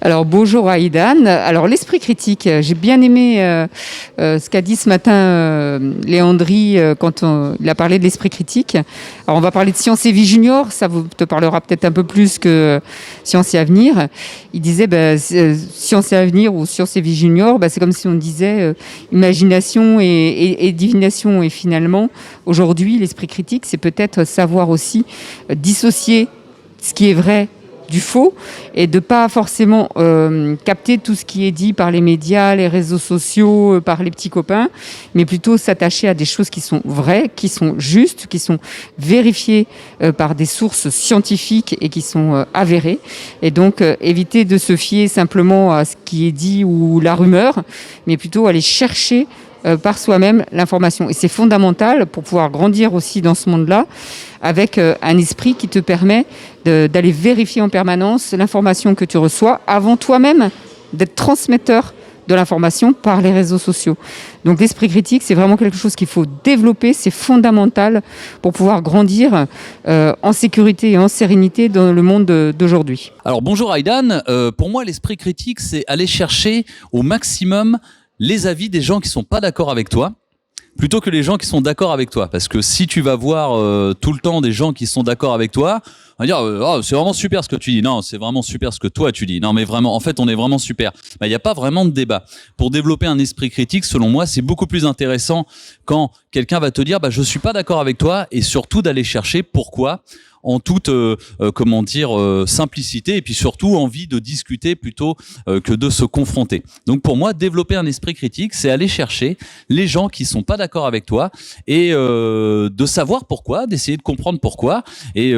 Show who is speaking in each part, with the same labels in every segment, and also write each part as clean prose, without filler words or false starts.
Speaker 1: Alors bonjour Aïdan. Alors l'esprit critique, j'ai bien aimé ce qu'a dit ce matin Léandri quand il a parlé de l'esprit critique. Alors on va parler de Sciences et Vie Junior, ça vous te parlera peut-être un peu plus que Sciences et Avenir. Il disait Sciences et Avenir ou Sciences et Vie Junior, c'est comme si on disait imagination et divination. Et finalement, aujourd'hui, l'esprit critique, c'est peut-être savoir aussi dissocier ce qui est vrai du faux et de pas forcément capter tout ce qui est dit par les médias, les réseaux sociaux, par les petits copains, mais plutôt s'attacher à des choses qui sont vraies, qui sont justes, qui sont vérifiées par des sources scientifiques et qui sont avérées. Et donc éviter de se fier simplement à ce qui est dit ou la rumeur, mais plutôt aller chercher par soi-même l'information. Et c'est fondamental pour pouvoir grandir aussi dans ce monde-là, avec un esprit qui te permet d'aller vérifier en permanence l'information que tu reçois avant toi-même d'être transmetteur de l'information par les réseaux sociaux. Donc l'esprit critique, c'est vraiment quelque chose qu'il faut développer, c'est fondamental pour pouvoir grandir en sécurité et en sérénité dans le monde d'aujourd'hui.
Speaker 2: Alors bonjour Aïdan, pour moi l'esprit critique, c'est aller chercher au maximum les avis des gens qui sont pas d'accord avec toi, plutôt que les gens qui sont d'accord avec toi. Parce que si tu vas voir tout le temps des gens qui sont d'accord avec toi, on va dire oh, c'est vraiment super ce que tu dis. Non, c'est vraiment super ce que toi tu dis. Non, mais vraiment, en fait, on est vraiment super. Il n'y a pas vraiment de débat. Pour développer un esprit critique, selon moi, c'est beaucoup plus intéressant quand quelqu'un va te dire je suis pas d'accord avec toi, et surtout d'aller chercher pourquoi, en toute simplicité, et puis surtout envie de discuter plutôt que de se confronter. Donc pour moi, développer un esprit critique, c'est aller chercher les gens qui sont pas d'accord avec toi et de savoir pourquoi, d'essayer de comprendre pourquoi, et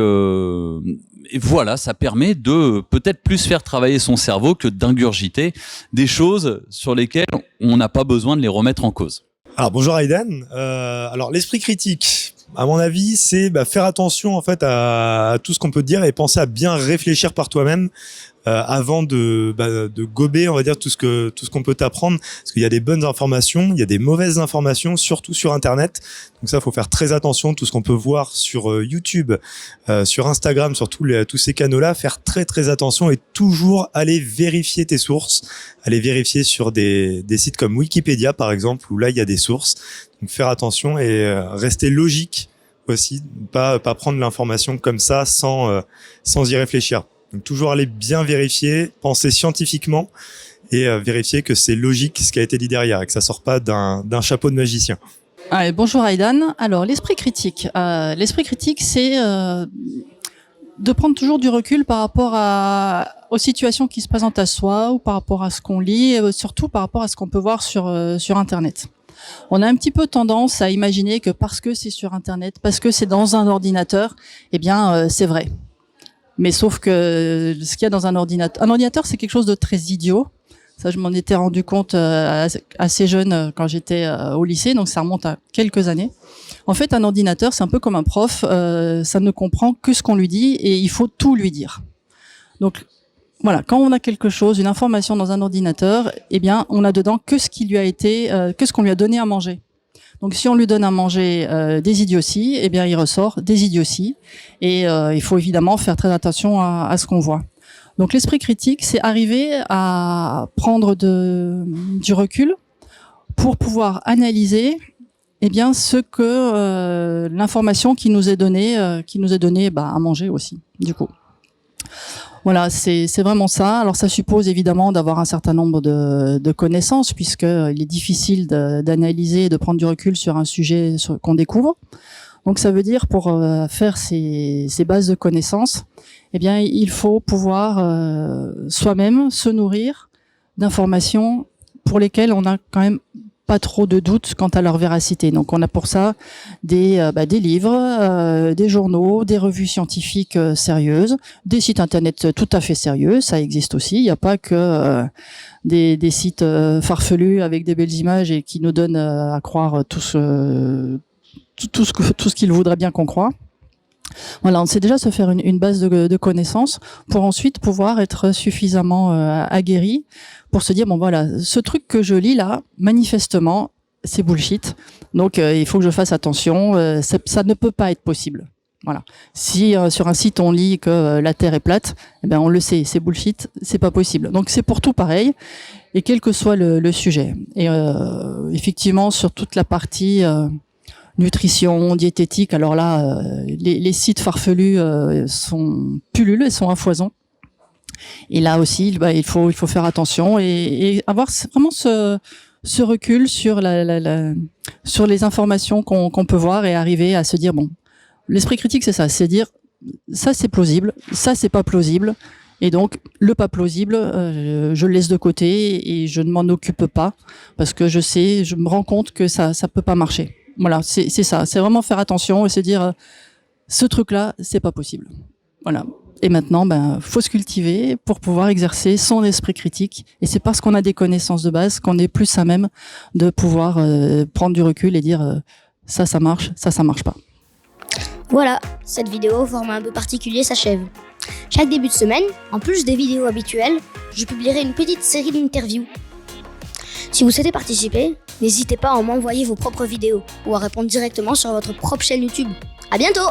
Speaker 2: voilà, ça permet de peut-être plus faire travailler son cerveau que d'ingurgiter des choses sur lesquelles on n'a pas besoin de les remettre en cause.
Speaker 3: Alors bonjour Aïdan. Alors l'esprit critique, à mon avis, c'est faire attention en fait à tout ce qu'on peut te dire et penser à bien réfléchir par toi-même avant de gober, on va dire, tout ce qu'on peut t'apprendre, parce qu'il y a des bonnes informations, il y a des mauvaises informations, surtout sur Internet. Donc ça, faut faire très attention. Tout ce qu'on peut voir sur YouTube, sur Instagram, sur tous ces canaux-là, faire très très attention et toujours aller vérifier tes sources, aller vérifier sur des sites comme Wikipédia par exemple, où là il y a des sources. Donc faire attention et rester logique aussi, pas prendre l'information comme ça sans y réfléchir. Donc toujours aller bien vérifier, penser scientifiquement et vérifier que c'est logique ce qui a été dit derrière et que ça sort pas d'un chapeau de magicien.
Speaker 4: Bonjour Aïdan. Alors l'esprit critique, c'est de prendre toujours du recul par rapport aux situations qui se présentent à soi ou par rapport à ce qu'on lit, et surtout par rapport à ce qu'on peut voir sur Internet. On a un petit peu tendance à imaginer que parce que c'est sur Internet, parce que c'est dans un ordinateur, c'est vrai. Mais sauf que ce qu'il y a dans un ordinateur, c'est quelque chose de très idiot. Ça, je m'en étais rendu compte assez jeune quand j'étais au lycée, donc ça remonte à quelques années. En fait, un ordinateur, c'est un peu comme un prof, ça ne comprend que ce qu'on lui dit et il faut tout lui dire. Donc voilà, quand on a quelque chose, une information dans un ordinateur, on a dedans que ce qui lui a été, que ce qu'on lui a donné à manger. Donc si on lui donne à manger des idioties, il ressort des idioties. Et il faut évidemment faire très attention à ce qu'on voit. Donc l'esprit critique, c'est arriver à prendre du recul pour pouvoir analyser ce que l'information qui nous est donnée à manger aussi, du coup. Voilà, c'est vraiment ça. Alors ça suppose évidemment d'avoir un certain nombre de connaissances, puisqu'il est difficile d'analyser et de prendre du recul sur un sujet qu'on découvre. Donc ça veut dire, pour faire ces bases de connaissances, il faut pouvoir soi-même se nourrir d'informations pour lesquelles on a quand même pas trop de doutes quant à leur véracité. Donc on a pour ça des livres, des journaux, des revues scientifiques sérieuses, des sites internet tout à fait sérieux, ça existe aussi. Il n'y a pas que des sites farfelus avec des belles images et qui nous donnent à croire tout ce qu'il voudrait bien qu'on croit. Voilà, on sait déjà se faire une base de connaissances pour ensuite pouvoir être suffisamment aguerri pour se dire ce truc que je lis là, manifestement, c'est bullshit. Donc il faut que je fasse attention, ça ne peut pas être possible. Voilà. Si sur un site on lit que la Terre est plate, eh ben on le sait, c'est bullshit, c'est pas possible. Donc c'est pour tout pareil, et quel que soit le sujet. Et effectivement, sur toute la partie nutrition, diététique, alors là, les sites farfelus sont pullulent et sont à foison. Et là aussi, il faut faire attention et avoir vraiment ce recul sur sur les informations qu'on peut voir et arriver à se dire bon. L'esprit critique, c'est ça, c'est dire ça c'est plausible, ça c'est pas plausible, et donc le pas plausible, je le laisse de côté et je ne m'en occupe pas parce que je me rends compte que ça peut pas marcher. Voilà, c'est ça, c'est vraiment faire attention et se dire ce truc-là, c'est pas possible. Voilà. Et maintenant, faut se cultiver pour pouvoir exercer son esprit critique. Et c'est parce qu'on a des connaissances de base qu'on est plus à même de pouvoir prendre du recul et dire ça marche, ça marche pas.
Speaker 5: Voilà, cette vidéo au format un peu particulier s'achève. Chaque début de semaine, en plus des vidéos habituelles, je publierai une petite série d'interviews. Si vous souhaitez participer, n'hésitez pas à m'envoyer vos propres vidéos ou à répondre directement sur votre propre chaîne YouTube. À bientôt!